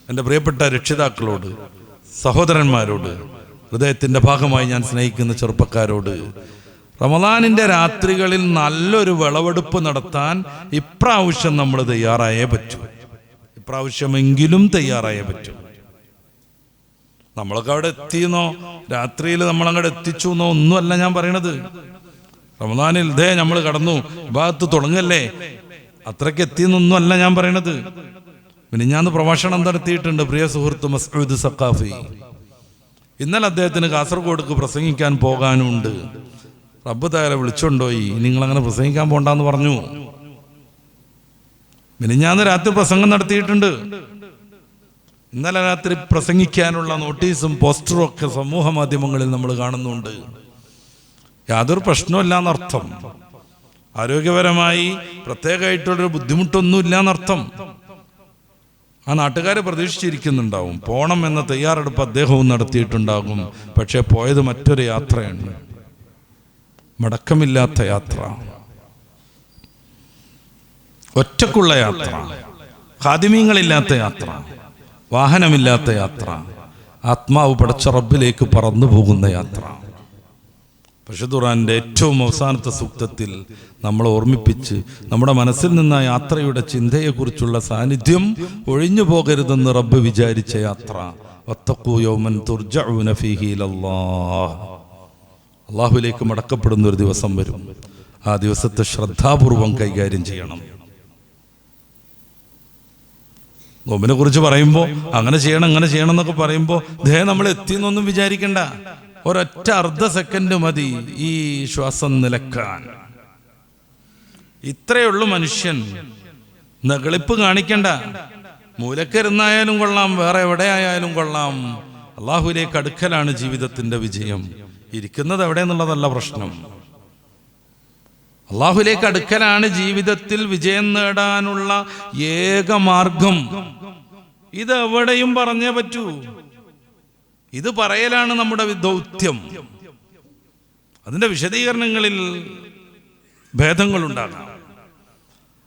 എൻ്റെ പ്രിയപ്പെട്ട രക്ഷിതാക്കളോട്, സഹോദരന്മാരോട്, ഹൃദയത്തിൻ്റെ ഭാഗമായി ഞാൻ സ്നേഹിക്കുന്ന ചെറുപ്പക്കാരോട്, റമദാനിൻ്റെ രാത്രികളിൽ നല്ലൊരു വിളവെടുപ്പ് നടത്താൻ ഇപ്രാവശ്യം നമ്മൾ തയ്യാറായേ പറ്റൂ. ഇപ്രാവശ്യമെങ്കിലും തയ്യാറായേ പറ്റൂ. നമ്മളൊക്കെ അവിടെ എത്തിയെന്നോ രാത്രിയിൽ നമ്മളങ്ങോട്ട് എത്തിച്ചു എന്നോ ഒന്നുമല്ല ഞാൻ പറയണത്. റമദാനിൽ നമ്മൾ കടന്നു, ഭാഗത്ത് തുടങ്ങല്ലേ, അത്രയ്ക്ക് എത്തിയെന്നൊന്നും അല്ല ഞാൻ പറയണത്. പിന്നെ ഞാൻ പ്രഭാഷണം നടത്തിയിട്ടുണ്ട് പ്രിയ സുഹൃത്ത് മസ്ഊദ് സഖാഫി. ഇന്നലെ അദ്ദേഹത്തിന് കാസർഗോഡ്ക്ക് പ്രസംഗിക്കാൻ പോകാനുണ്ട്. റബ്ബ് താര വിളിച്ചോണ്ടോയി, നിങ്ങളങ്ങനെ പ്രസംഗിക്കാൻ പോണ്ടെന്ന് പറഞ്ഞു. മിനിഞ്ഞാന്ന് രാത്രി പ്രസംഗം നടത്തിയിട്ടുണ്ട്. ഇന്നലെ രാത്രി പ്രസംഗിക്കാനുള്ള നോട്ടീസും പോസ്റ്ററും ഒക്കെ സമൂഹ മാധ്യമങ്ങളിൽ നമ്മൾ കാണുന്നുണ്ട്. യാതൊരു പ്രശ്നമില്ല എന്നർത്ഥം. ആരോഗ്യപരമായി പ്രത്യേകമായിട്ടുള്ളൊരു ബുദ്ധിമുട്ടൊന്നും ഇല്ല എന്നർത്ഥം. ആ നാട്ടുകാരെ പ്രതീക്ഷിച്ചിരിക്കുന്നുണ്ടാവും. പോണം എന്ന തയ്യാറെടുപ്പ് അദ്ദേഹവും നടത്തിയിട്ടുണ്ടാകും. പക്ഷെ പോയത് മറ്റൊരു യാത്രയാണ്, മടക്കമില്ലാത്ത യാത്ര, ഒറ്റക്കുള്ള യാത്ര, ഖാദിമീങ്ങളില്ലാത്ത യാത്ര, വാഹനമില്ലാത്ത യാത്ര, ആത്മാവ് പടച്ച റബ്ബിലേക്ക് പറന്നു പോകുന്ന യാത്ര. പരിശുദ്ധ ഖുർആന്റെ ഏറ്റവും അവസാനത്തെ സൂക്തത്തിൽ നമ്മളെ ഓർമ്മിപ്പിച്ച് നമ്മുടെ മനസ്സിൽ നിന്ന് ആ യാത്രയുടെ ചിന്തയെക്കുറിച്ചുള്ള സാന്നിധ്യം ഒഴിഞ്ഞു പോകരുതെന്ന് റബ്ബ് വിചാരിച്ച യാത്ര. വത്തഖൂ യൗമൻ തുർജഊന ഫീഹി ഇലല്ലാഹ്. അല്ലാഹുവിലേക്ക് മടക്കപ്പെടുന്ന ഒരു ദിവസം വരും. ആ ദിവസത്തെ ശ്രദ്ധാപൂർവം കൈകാര്യം ചെയ്യണം. നോമ്പിനെ കുറിച്ച് പറയുമ്പോൾ അങ്ങനെ ചെയ്യണം ഇങ്ങനെ ചെയ്യണം എന്നൊക്കെ പറയുമ്പോൾ നമ്മൾ എത്തിയെന്നൊന്നും വിചാരിക്കണ്ട. ഒരൊറ്റ അർദ്ധ സെക്കൻഡ് മതി ഈ ശ്വാസം നിലക്കാൻ. ഇത്രയുള്ളൂ മനുഷ്യൻ. നെകളിപ്പ് കാണിക്കണ്ട. മൂലക്കരിന്നായാലും കൊള്ളാം, വേറെ എവിടെ ആയാലും കൊള്ളാം. അള്ളാഹുവിലേക്ക് അടുക്കലാണ് ജീവിതത്തിന്റെ വിജയം. ഇരിക്കുന്നത് എവിടെയെന്നുള്ളതല്ല പ്രശ്നം. അള്ളാഹുവിലേക്ക് അടുക്കലാണ് ജീവിതത്തിൽ വിജയം നേടാനുള്ള ഏക മാർഗം. ഇത് എവിടെയും പറഞ്ഞേ പറ്റൂ. ഇത് പറയലാണ് നമ്മുടെ ദൗത്യം. അതിന്റെ വിശദീകരണങ്ങളിൽ ഭേദങ്ങളുണ്ടാകാം.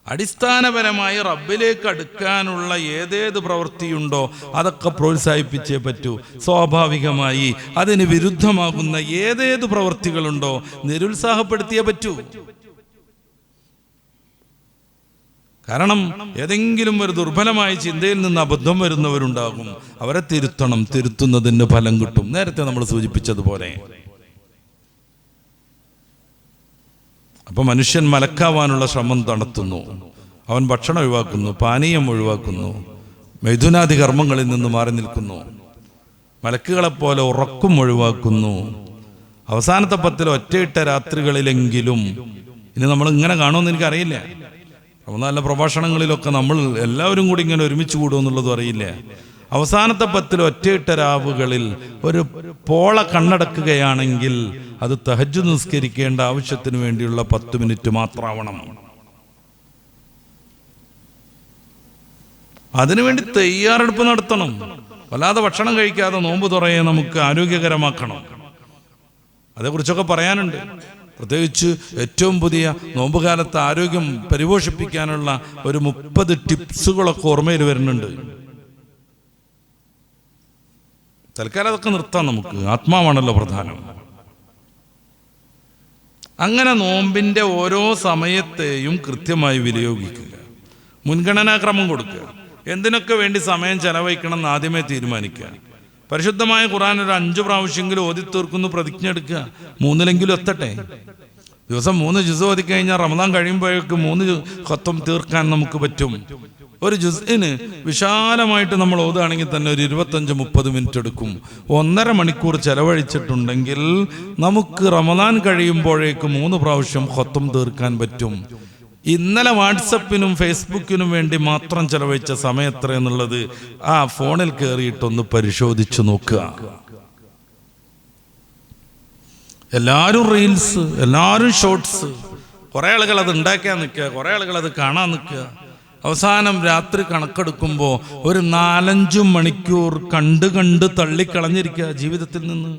അടിസ്ഥാനപരമായി റബ്ബിലേക്ക് അടുക്കാനുള്ള ഏതേത് പ്രവൃത്തിയുണ്ടോ അതൊക്കെ പ്രോത്സാഹിപ്പിച്ചേ പറ്റൂ. സ്വാഭാവികമായി അതിന് വിരുദ്ധമാകുന്ന ഏതേത് പ്രവൃത്തികളുണ്ടോ നിരുത്സാഹപ്പെടുത്തിയേ പറ്റൂ. കാരണം ഏതെങ്കിലും ഒരു ദുർബലമായ ചിന്തയിൽ നിന്ന് അബദ്ധം വരുന്നവരുണ്ടാകും. അവരെ തിരുത്തണം. തിരുത്തുന്നതിന് ഫലം കിട്ടും. നേരത്തെ നമ്മൾ സൂചിപ്പിച്ചതുപോലെ. അപ്പൊ മനുഷ്യൻ മലക്കാവാനുള്ള ശ്രമം നടത്തുന്നു. അവൻ ഭക്ഷണം ഒഴിവാക്കുന്നു, പാനീയം ഒഴിവാക്കുന്നു, മൈഥുനാദി കർമ്മങ്ങളിൽ നിന്ന് മാറി നിൽക്കുന്നു, മലക്കുകളെപ്പോലെ ഉറക്കം ഒഴിവാക്കുന്നു. അവസാനത്തെ 10 ഒറ്റയിട്ട രാത്രികളിലെങ്കിലും, ഇനി നമ്മൾ ഇങ്ങനെ കാണുമെന്ന് എനിക്കറിയില്ല, നല്ല പ്രഭാഷണങ്ങളിലൊക്കെ നമ്മൾ എല്ലാവരും കൂടി ഇങ്ങനെ ഒരുമിച്ച് കൂടുമെന്നുള്ളതും അറിയില്ല. അവസാനത്തെ 10 ഒറ്റയിട്ട രാവുകളിൽ ഒരു പോള കണ്ണടക്കുകയാണെങ്കിൽ അത് തഹജ്ജുദ് നിസ്കരിക്കേണ്ട ആവശ്യത്തിന് വേണ്ടിയുള്ള 10 മിനിറ്റ് മാത്രമാവണം. അതിനുവേണ്ടി തയ്യാറെടുപ്പ് നടത്തണം. വല്ലാതെ ഭക്ഷണം കഴിക്കാതെ നോമ്പ് തുറയെ നമുക്ക് ആരോഗ്യകരമാക്കണം. അതേക്കുറിച്ചൊക്കെ പറയാനുണ്ട്. പ്രത്യേകിച്ച് ഏറ്റവും പുതിയ നോമ്പുകാലത്ത് ആരോഗ്യം പരിപോഷിപ്പിക്കാനുള്ള ഒരു 30 ടിപ്സുകളൊക്കെ ഓർമ്മയിൽ വരുന്നുണ്ട്. തൽക്കാലം അതൊക്കെ നിർത്താം നമുക്ക്. ആത്മാവാണല്ലോ പ്രധാനം. അങ്ങനെ നോമ്പിന്റെ ഓരോ സമയത്തെയും കൃത്യമായി വിനിയോഗിക്കുക, മുൻഗണനാക്രമം കൊടുക്കുക. എന്തിനൊക്കെ വേണ്ടി സമയം ചെലവഴിക്കണം എന്ന് ആദ്യമേ തീരുമാനിക്കുക. പരിശുദ്ധമായ ഖുർആൻ ഒരു 5 പ്രാവശ്യമെങ്കിലും ഓതി തീർക്കുന്നു പ്രതിജ്ഞ എടുക്കുക. 3-ലെങ്കിലും എത്തട്ടെ. ദിവസം 3 ജുസ് ഓതി കഴിഞ്ഞാൽ റമദാൻ കഴിയുമ്പോഴേക്ക് 3 ഖത്ം തീർക്കാൻ നമുക്ക് പറ്റും. ഒരു ജുസ്ഇന് വിശാലമായിട്ട് നമ്മൾ ഓതുകയാണെങ്കിൽ തന്നെ ഒരു 25-30 മിനിറ്റ് എടുക്കും. 1.5 മണിക്കൂർ ചെലവഴിച്ചിട്ടുണ്ടെങ്കിൽ നമുക്ക് റമദാൻ കഴിയുമ്പോഴേക്ക് 3 പ്രാവശ്യം ഖത്ം തീർക്കാൻ പറ്റും. ഇന്നലെ വാട്സപ്പിനും ഫേസ്ബുക്കിനും വേണ്ടി മാത്രം ചെലവഴിച്ച സമയം എത്ര എന്നുള്ളത് ആ ഫോണിൽ കയറിയിട്ടൊന്ന് പരിശോധിച്ചു നോക്കുക. എല്ലാവരും റീൽസ്, എല്ലാവരും ഷോർട്സ്. കുറെ ആളുകൾ അത് ഉണ്ടാക്കാൻ നിൽക്കുക, കുറെ ആളുകൾ അത് കാണാൻ നിൽക്കുക. അവസാനം രാത്രി കണക്കെടുക്കുമ്പോൾ ഒരു 4-5 മണിക്കൂർ കണ്ട് തള്ളിക്കളഞ്ഞിരിക്കുക ജീവിതത്തിൽ നിന്ന്.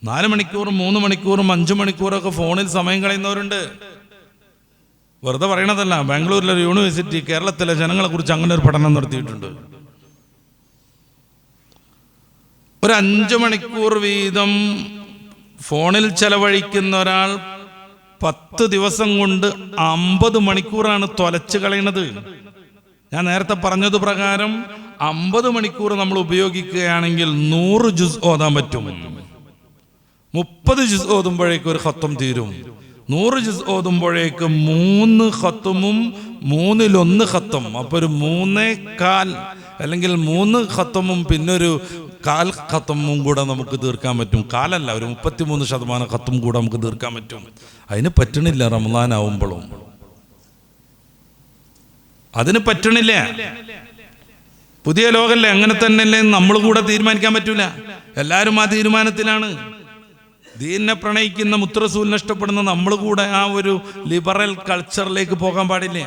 4 മണിക്കൂറും 3 മണിക്കൂറും 5 മണിക്കൂറൊക്കെ ഫോണിൽ സമയം കളയുന്നവരുണ്ട്. വെറുതെ പറയണതല്ല. ബാംഗ്ലൂരിലെ ഒരു യൂണിവേഴ്സിറ്റി കേരളത്തിലെ ജനങ്ങളെ കുറിച്ച് അങ്ങനെ ഒരു പഠനം നടത്തിയിട്ടുണ്ട്. ഒരു 5 മണിക്കൂർ വീതം ഫോണിൽ ചെലവഴിക്കുന്ന ഒരാൾ 10 ദിവസം കൊണ്ട് 50 മണിക്കൂറാണ് തൊലച്ച് കളയണത്. ഞാൻ നേരത്തെ പറഞ്ഞത് പ്രകാരം 50 മണിക്കൂർ നമ്മൾ ഉപയോഗിക്കുകയാണെങ്കിൽ 100 ജുസ് ഓതാൻ പറ്റും. 30 ജുസ് ഓതുമ്പോഴേക്കും ഒരു ഖത്തം തീരും. 100 ജുസ് ഓതുമ്പോഴേക്ക് 3 ഖത്തമും 1/3 ഖത്തം. അപ്പോൾ ഒരു 3/4 അല്ലെങ്കിൽ 3 ഖത്തമും പിന്നൊരു 1/4 ഖത്തമും കൂടെ നമുക്ക് തീർക്കാൻ പറ്റും. കാലല്ല, ഒരു 33% ഖത്തം കൂടെ നമുക്ക് തീർക്കാൻ പറ്റും. അതിന് പറ്റണില്ല. റമദാൻ ആവുമ്പോഴും അതിന് പറ്റണില്ല. പുതിയ ലോകല്ലേ, അങ്ങനെ തന്നെയല്ലേ നമ്മൾ കൂടെ തീരുമാനിക്കാൻ പറ്റൂല. എല്ലാവരും ആ തീരുമാനത്തിലാണ്. ദീനിനെ പ്രണയിക്കുന്ന മുത്തറസൂൽ നഷ്ടപ്പെടുന്ന നമ്മൾ കൂടെ ആ ഒരു ലിബറൽ കൾച്ചറിലേക്ക് പോകാൻ പാടില്ല.